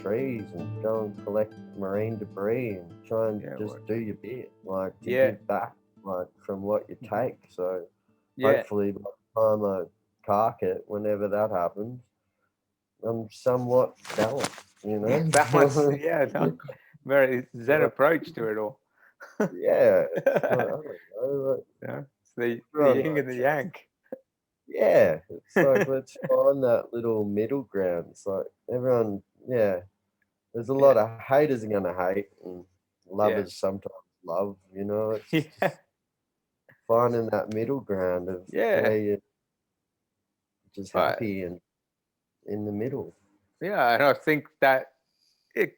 trees and go and collect marine debris and try and just do your bit, like to give back, like from what you take. So hopefully by the time I cark it, whenever that happens, I'm somewhat balanced, you know. Balance, no, very zen approach to it all. Yeah, I don't know, Yeah, it's the like, yin and the yang. yeah, it's like let's find that little middle ground. It's like everyone, there's a lot of haters are gonna hate and Yeah, lovers sometimes love, you know. It's yeah, just finding that middle ground of yeah. where you're just But happy and in the middle. yeah, and I think that it,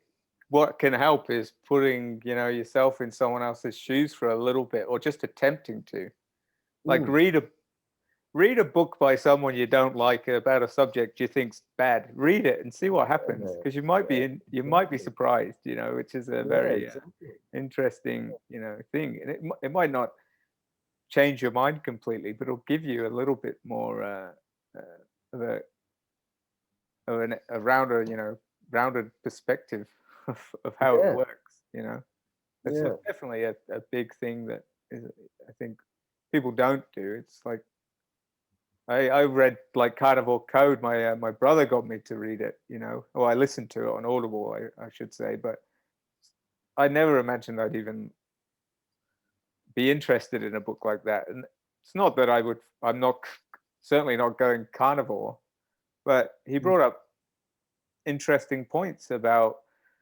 what can help is putting, yourself in someone else's shoes for a little bit, or just attempting to, like, Mm, read a book by someone you don't like about a subject you think's bad. Read it and see what yeah, happens, man. because you might be Exactly. surprised, which is a Yeah, very exactly. interesting, thing. And it might not change your mind completely, but it'll give you a little bit more of a rounder, rounded perspective of how it Yeah, works. It's yeah. definitely a big thing that is, I think, people don't do. It's like I read like Carnivore Code. My brother got me to read it. Or I listened to it on Audible, I should say, but I never imagined I'd even be interested in a book like that. And it's not that I'm not, certainly not going carnivore, but he Mm, brought up interesting points about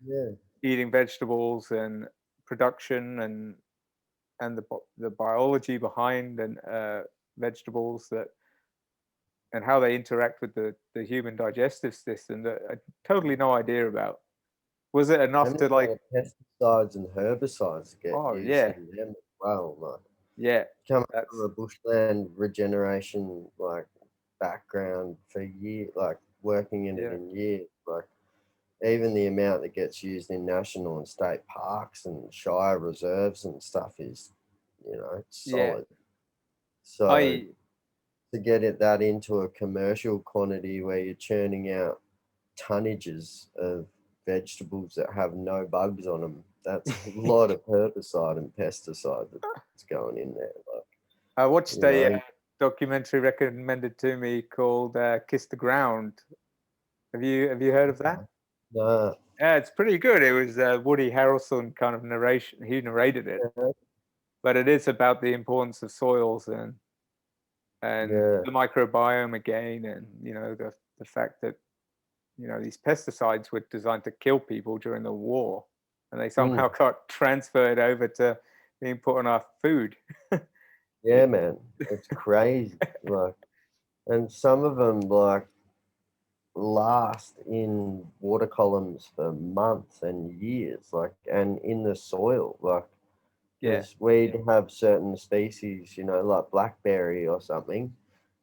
yeah. eating vegetables and production and the biology behind and vegetables, that and how they interact with the human digestive system, that I had totally no idea about. Was it enough And to, the like? pesticides and herbicides get Oh used yeah, in them as well. Like yeah, coming from that's a bushland regeneration like background for years, like working in it yeah, in years, like even the amount that gets used in national and state parks and shire reserves and stuff is, it's yeah. solid. So I to get that into a commercial quantity where you're churning out tonnages of vegetables that have no bugs on them, that's a lot of herbicide and pesticide that's going in there. Like, I watched you a know, documentary recommended to me called "Kiss the Ground." Have you heard of that? nah, Yeah, it's pretty good. It was Woody Harrelson kind of narration. He narrated it, yeah, but it is about the importance of soils and yeah, the microbiome again, and the fact that these pesticides were designed to kill people during the war, and they somehow mm, got transferred over to being put on our food. yeah, man, it's crazy. Like, and some of them like last in water columns for months and years, like, and in the soil, like, Yeah, because we'd have certain species, like blackberry or something,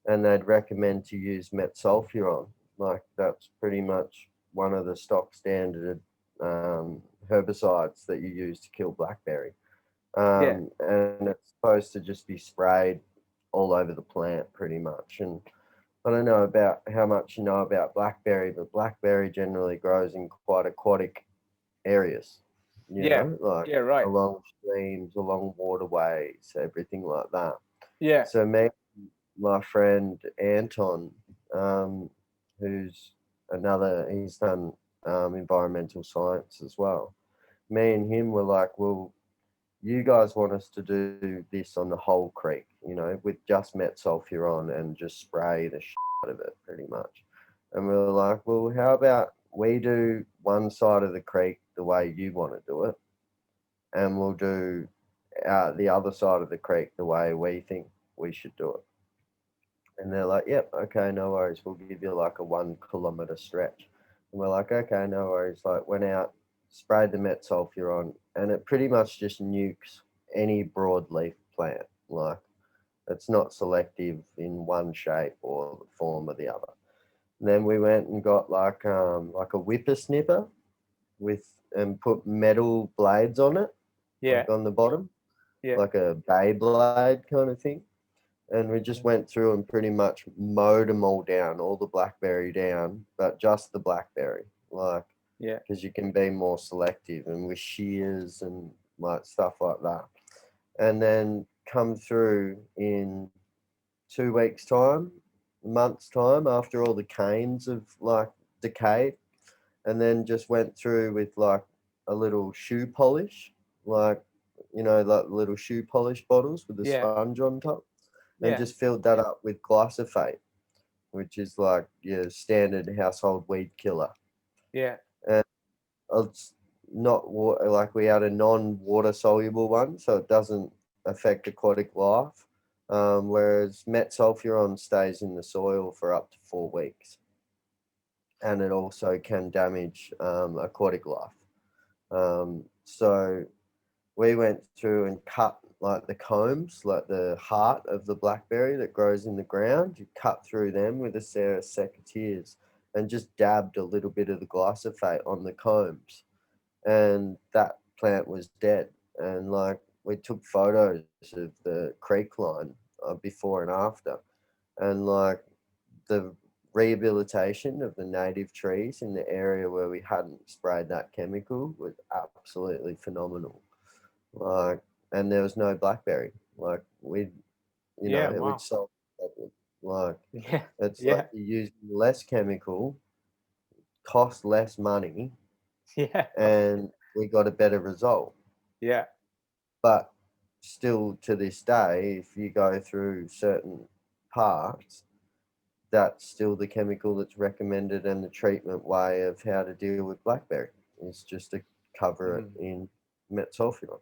and they'd recommend to use metsulfuron. Like that's pretty much one of the stock standard herbicides that you use to kill blackberry. yeah, And it's supposed to just be sprayed all over the plant pretty much. And I don't know about how much you know about blackberry, but blackberry generally grows in quite aquatic areas, yeah, like yeah. Right. along streams, along waterways, everything like that. Yeah, So me, my friend Anton, um, who's he's done environmental science as well. Me and him were like, well, you guys want us to do this on the whole creek, with just metsulfuron and just spray the shit out of it pretty much. And we were like, well, how about we do one side of the creek the way you want to do it, and we'll do the other side of the creek the way we think we should do it. And they're like, yep, okay, no worries. We'll give you like a 1 kilometer stretch. And we're like, okay, no worries. Like, went out, sprayed the metsulfuron, and it pretty much just nukes any broadleaf plant. Like, it's not selective in one shape or the form or the other. And then we went and got like a whippersnipper and put metal blades on it, yeah, like on the bottom, yeah. like a bay blade kind of thing, and we just went through and pretty much mowed them all down, all the blackberry down, but just the blackberry. Like, Yeah. because you can be more selective and with shears and like stuff like that. And then come through in 2 weeks' time, a month's time, after all the canes have like decayed, and then just went through with like a little shoe polish, like like little shoe polish bottles with a Yeah. sponge on top, and Yeah. just filled that up with glyphosate, which is like your standard household weed killer. Yeah. And it's not water, like we had a non-water soluble one, so it doesn't affect aquatic life. Whereas metsulfuron stays in the soil for up to 4 weeks, and it also can damage aquatic life. So we went through and cut like the combs, like the heart of the blackberry that grows in the ground. You cut through them with a Stoa Scleractinia and just dabbed a little bit of the glyphosate on the combs, and that plant was dead. And like we took photos of the creek line before and after, and like the rehabilitation of the native trees in the area where we hadn't sprayed that chemical was absolutely phenomenal. Like, and there was no blackberry. Like we'd Yeah. we'd Wow. solve the problem. Like Yeah. it's Yeah. like you use less chemical, cost less money, Yeah. and we got a better result. Yeah. But still to this day, if you go through certain parts, that's still the chemical that's recommended, and the treatment way of how to deal with blackberry is just to cover it in metsulfuron.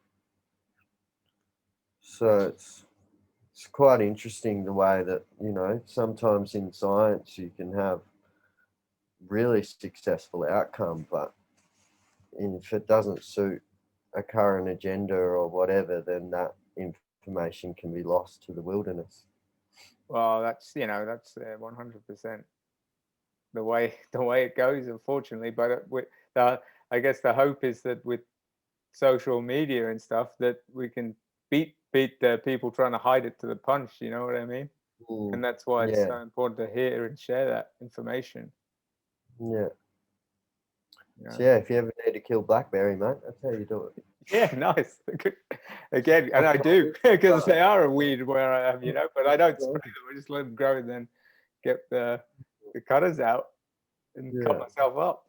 So it's quite interesting the way that sometimes in science you can have really successful outcome, but if it doesn't suit a current agenda or whatever, then that information can be lost to the wilderness. Well, that's 100% the way it goes, unfortunately. But I guess the hope is that with social media and stuff, that we can beat the people trying to hide it to the punch. You know what I mean? And that's why it's Yeah, so important to hear and share that information. yeah. You So know? yeah, if you ever need to kill blackberry, mate, that's how you do it. Yeah, nice. Again, and I do because they are a weed where I am, but I don't spray them. I just let them grow and then get the cutters out and cut Yeah, myself up.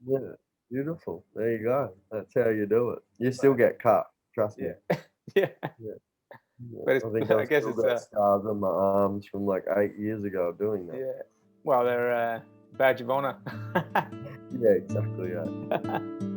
yeah. Beautiful. There you go. That's how you do it. You still get cut. Trust me. Yeah, yeah. Yeah. Yeah. But I think I I've guess still it's got scars on my arms from like 8 years ago of doing that. yeah. Well, they're a badge of honor. Yeah, exactly. Yeah.